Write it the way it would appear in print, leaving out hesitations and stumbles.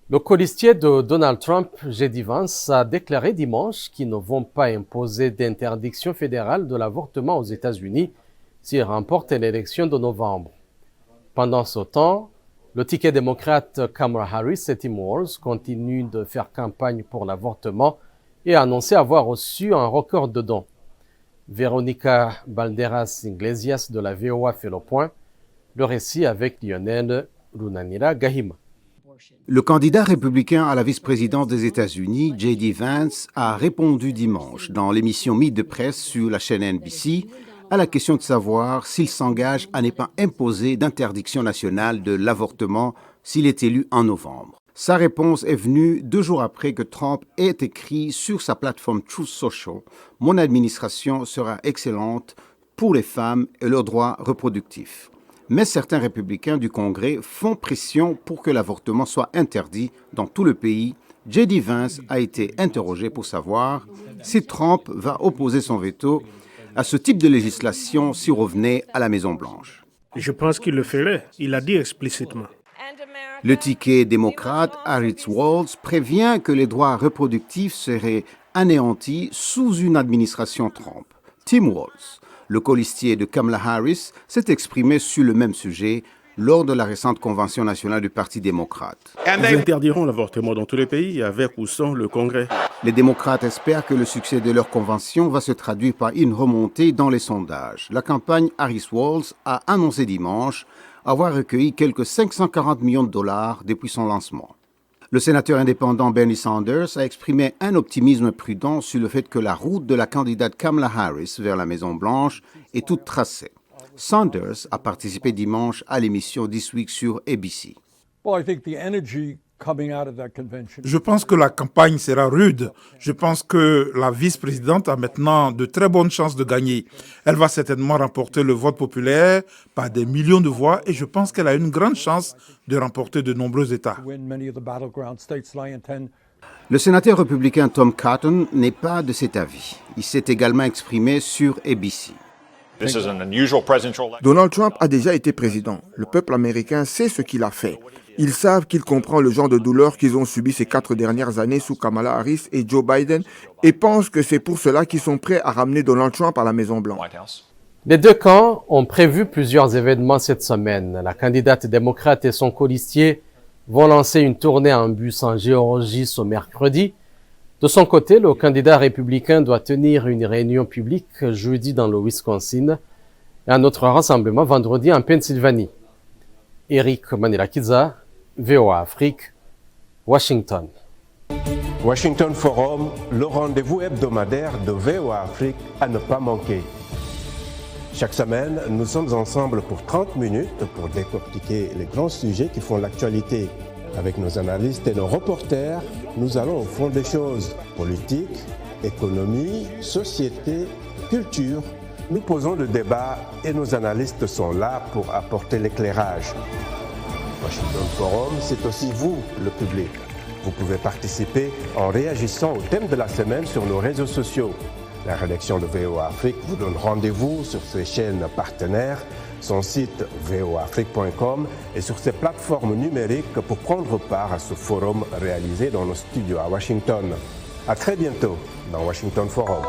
Le colistier de Donald Trump, J.D. Vance, a déclaré dimanche qu'ils ne vont pas imposer d'interdiction fédérale de l'avortement aux États-Unis s'il remporte l'élection de novembre. Pendant ce temps, le ticket démocrate Kamala Harris et Tim Walz continuent de faire campagne pour l'avortement et a annoncé avoir reçu un record de dons. Véronica Balderas Iglesias de la VOA fait le point. Le récit avec Lionel Runanira Gahima. Le candidat républicain à la vice-présidence des États-Unis, J.D. Vance, a répondu dimanche dans l'émission Meet the Press sur la chaîne NBC à la question de savoir s'il s'engage à ne pas imposer d'interdiction nationale de l'avortement s'il est élu en novembre. Sa réponse est venue 2 jours après que Trump ait écrit sur sa plateforme Truth Social « Mon administration sera excellente pour les femmes et leurs droits reproductifs ». Mais certains républicains du Congrès font pression pour que l'avortement soit interdit dans tout le pays. J.D. Vance a été interrogé pour savoir si Trump va opposer son veto à ce type de législation s'il revenait à la Maison-Blanche. Je pense qu'il le ferait. Il l'a dit explicitement. Le ticket démocrate, Harris Walz, prévient que les droits reproductifs seraient anéantis sous une administration Trump. Tim Walz, le colistier de Kamala Harris, s'est exprimé sur le même sujet lors de la récente convention nationale du Parti démocrate. Ils interdiront l'avortement dans tous les pays, avec ou sans le Congrès. Les démocrates espèrent que le succès de leur convention va se traduire par une remontée dans les sondages. La campagne Harris Walz a annoncé dimanche avoir recueilli quelques 540 millions de dollars depuis son lancement. Le sénateur indépendant Bernie Sanders a exprimé un optimisme prudent sur le fait que la route de la candidate Kamala Harris vers la Maison-Blanche est toute tracée. Sanders a participé dimanche à l'émission This Week sur ABC. Je pense que la campagne sera rude. Je pense que la vice-présidente a maintenant de très bonnes chances de gagner. Elle va certainement remporter le vote populaire par des millions de voix et je pense qu'elle a une grande chance de remporter de nombreux États. Le sénateur républicain Tom Cotton n'est pas de cet avis. Il s'est également exprimé sur ABC. Donald Trump a déjà été président. Le peuple américain sait ce qu'il a fait. Ils savent qu'il comprend le genre de douleur qu'ils ont subi ces 4 dernières années sous Kamala Harris et Joe Biden et pensent que c'est pour cela qu'ils sont prêts à ramener Donald Trump à la Maison-Blanche. Les deux camps ont prévu plusieurs événements cette semaine. La candidate démocrate et son colistier vont lancer une tournée en bus en Géorgie ce mercredi. De son côté, le candidat républicain doit tenir une réunion publique jeudi dans le Wisconsin et un autre rassemblement vendredi en Pennsylvanie. Eric Manirakiza, VOA Afrique, Washington. Washington Forum, le rendez-vous hebdomadaire de VOA Afrique à ne pas manquer. Chaque semaine, nous sommes ensemble pour 30 minutes pour décortiquer les grands sujets qui font l'actualité. Avec nos analystes et nos reporters, nous allons au fond des choses. Politique, économie, société, culture. Nous posons le débat et nos analystes sont là pour apporter l'éclairage. Washington Forum, c'est aussi vous, le public. Vous pouvez participer en réagissant au thème de la semaine sur nos réseaux sociaux. La rédaction de VOA Afrique vous donne rendez-vous sur ses chaînes partenaires, son site voafrique.com et sur ses plateformes numériques pour prendre part à ce forum réalisé dans nos studios à Washington. À très bientôt dans Washington Forum.